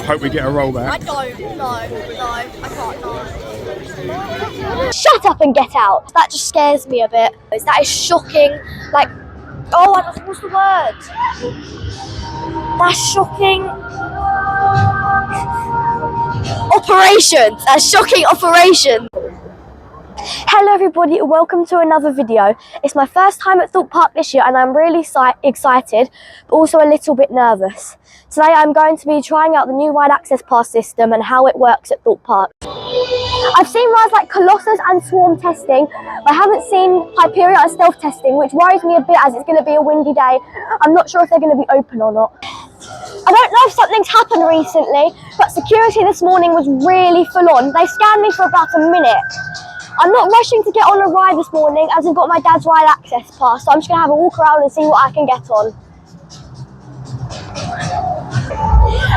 Hope we get a rollback. I don't. No, I can't. No. Shut up and get out. That just scares me a bit. That is shocking. Like, oh, what's the word? That's shocking. Operations. That's shocking operations. Hello everybody, welcome to another video. It's my first time at Thorpe Park this year and I'm really excited, but also a little bit nervous. Today I'm going to be trying out the new ride access pass system and how it works at Thorpe Park. I've seen rides like Colossus and Swarm testing, but I haven't seen Hyperion and Stealth testing, which worries me a bit as it's going to be a windy day. I'm not sure if they're going to be open or not. I don't know if something's happened recently, but security this morning was really full on. They scanned me for about a minute. I'm not rushing to get on a ride this morning as I've got my dad's ride access pass, so I'm just going to have a walk around and see what I can get on.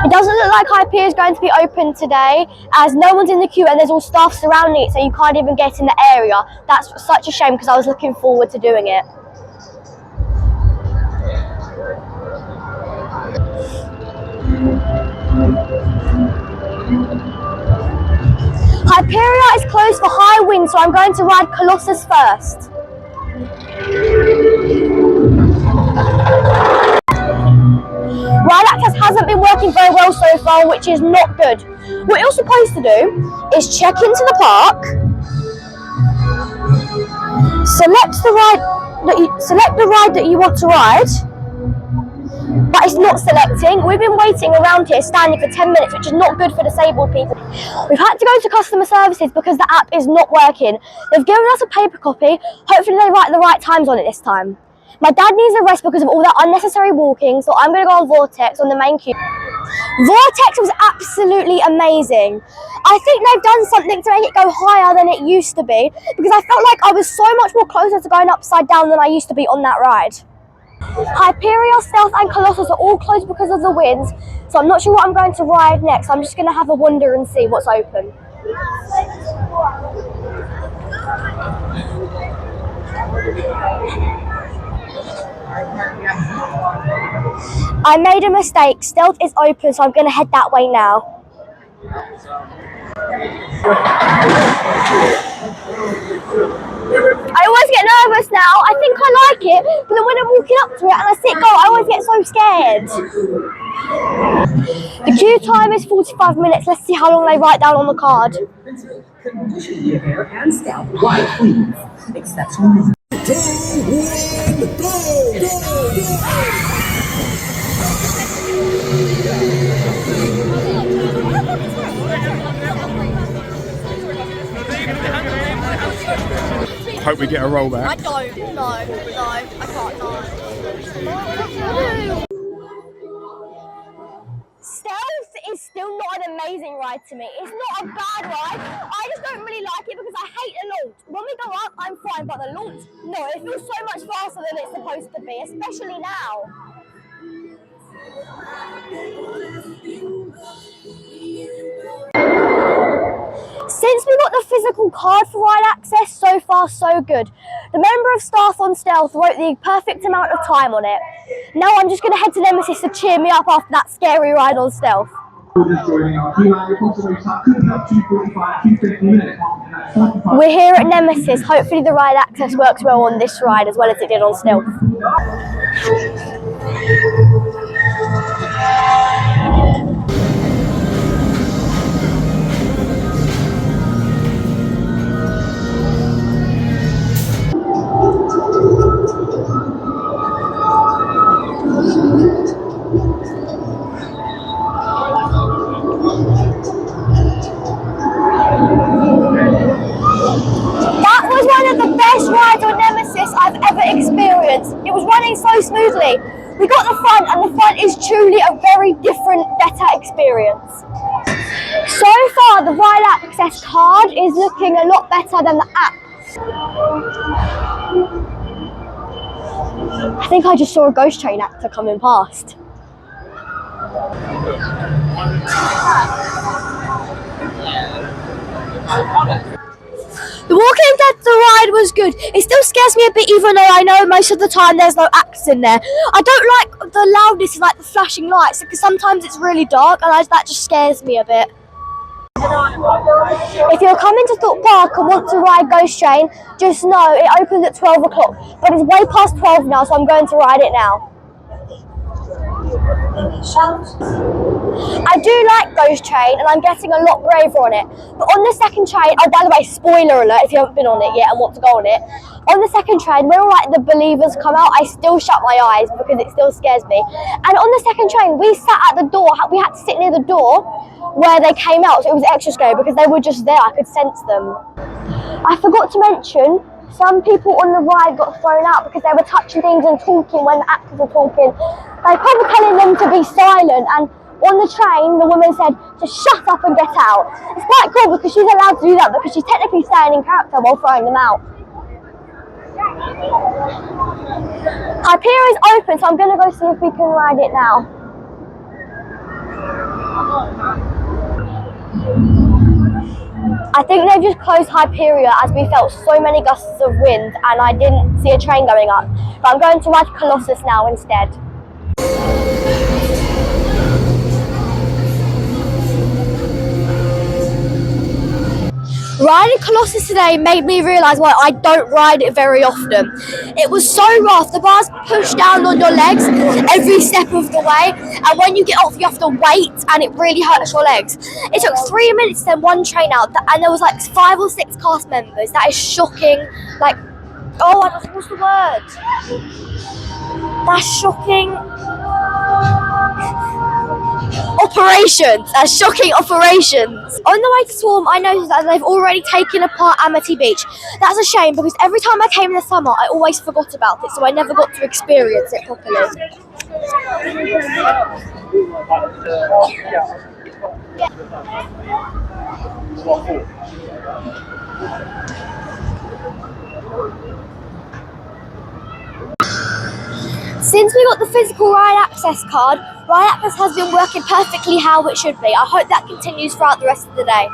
It doesn't look like Hyperion is going to be open today as no one's in the queue and there's all staff surrounding it, so you can't even get in the area. That's such a shame because I was looking forward to doing it. Hyperion is closed for high wind, so I'm going to ride Colossus first. Ride access hasn't been working very well so far, which is not good. What you're supposed to do is check into the park, select the ride that you want to ride, but it's not selecting. We've been waiting around here standing for 10 minutes, which is not good for disabled people. We've had to go to customer services because the app is not working. They've given us a paper copy. Hopefully they write the right times on it this time. My dad needs a rest because of all that unnecessary walking, so I'm going to go on Vortex on the main queue. Vortex was absolutely amazing. I think they've done something to make it go higher than it used to be, because I felt like I was so much more closer to going upside down than I used to be on that ride. Hyperion, Stealth and Colossus are all closed because of the winds, so I'm not sure what I'm going to ride next. I'm just going to have a wander and see what's open. I made a mistake. Stealth is open, so I'm going to head that way now. I always get nervous now. I think I like it, but then when I'm walking up to it and I see it go, I always get so scared. The queue time is 45 minutes. Let's see how long they write down on the card. Condition your hair and scalp white, please. Exception. 2, 1, go! Hope we get a rollback. I don't. No, I can't. No. Stealth is still not an amazing ride to me. It's not a bad ride. I just don't really like it because I hate the launch. When we go up, I'm fine, but the launch, no, it feels so much faster than it's supposed to be, especially now. Since we got the physical card for ride access, so far so good. The member of staff on Stealth wrote the perfect amount of time on it. Now I'm just going to head to Nemesis to cheer me up after that scary ride on Stealth. We're here at Nemesis. Hopefully the ride access works well on this ride as well as it did on Stealth. That was one of the best rides on Nemesis I've ever experienced. It was running so smoothly. We got the front and the front is truly a very different, better experience. So far the ride access card is looking a lot better than the app. I think I just saw a ghost train actor coming past. The Walking Dead The ride was good. It still scares me a bit, even though I know most of the time there's no actors in there. I don't like the loudness of like the flashing lights because sometimes it's really dark and that just scares me a bit. If you're coming to Thorpe Park and want to ride Ghost Train, just know it opens at 12 o'clock. But it's way past 12 now, so I'm going to ride it now. I do like Ghost Train and I'm getting a lot braver on it. But on the second train, oh by the way, spoiler alert if you haven't been on it yet and want to go on it. On the second train, when all like the believers come out, I still shut my eyes because it still scares me. And on the second train, we sat at the door, we had to sit near the door where they came out, so it was extra scary because they were just there, I could sense them. I forgot to mention, some people on the ride got thrown out because they were touching things and talking when the actors were talking. They were probably telling them to be silent, and on the train the woman said to shut up and get out. It's quite cool because she's allowed to do that because she's technically staying in character while throwing them out. Hyperion is open, so I'm going to go see if we can ride it now. I think they've just closed Hyperion as we felt so many gusts of wind and I didn't see a train going up. But I'm going to ride Colossus now instead. Riding Colossus today made me realise why I don't ride it very often. It was so rough, the bars push down on your legs every step of the way, and when you get off you have to wait and it really hurts your legs. It took 3 minutes to send one train out and there was like 5 or 6 cast members. That is shocking. Like, oh, what's the word? That's shocking. Operations, shocking operations. On the way to Thorpe, I noticed that they've already taken apart Amity Beach. That's a shame because every time I came in the summer, I always forgot about it, so I never got to experience it properly. Since we got the physical ride access card, ride access has been working perfectly how it should be. I hope that continues throughout the rest of the day.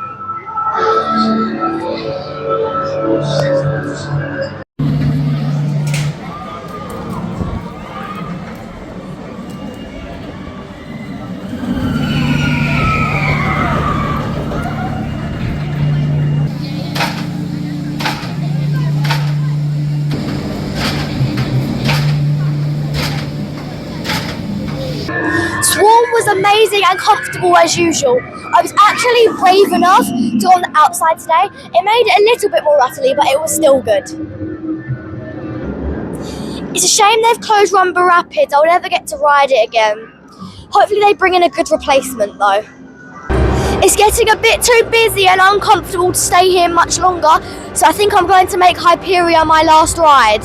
Swarm was amazing and comfortable as usual. I was actually brave enough to go on the outside today. It made it a little bit more rattly, but it was still good. It's a shame they've closed Rumba Rapids. I'll never get to ride it again. Hopefully they bring in a good replacement though. It's getting a bit too busy and uncomfortable to stay here much longer, so I think I'm going to make Hyperion my last ride.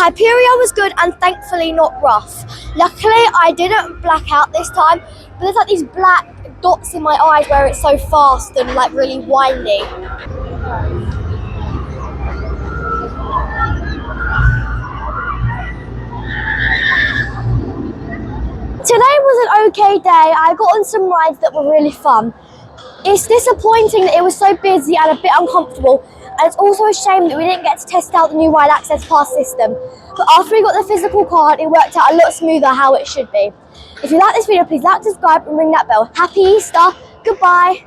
Hyperion was good and thankfully not rough. Luckily I didn't black out this time, but there's like these black dots in my eyes where it's so fast and like really windy. Today was an okay day. I got on some rides that were really fun. It's disappointing that it was so busy and a bit uncomfortable, and it's also a shame that we didn't get to test out the new ride access pass system. But after we got the physical card, it worked out a lot smoother how it should be. If you like this video, please like, subscribe and ring that bell. Happy Easter! Goodbye!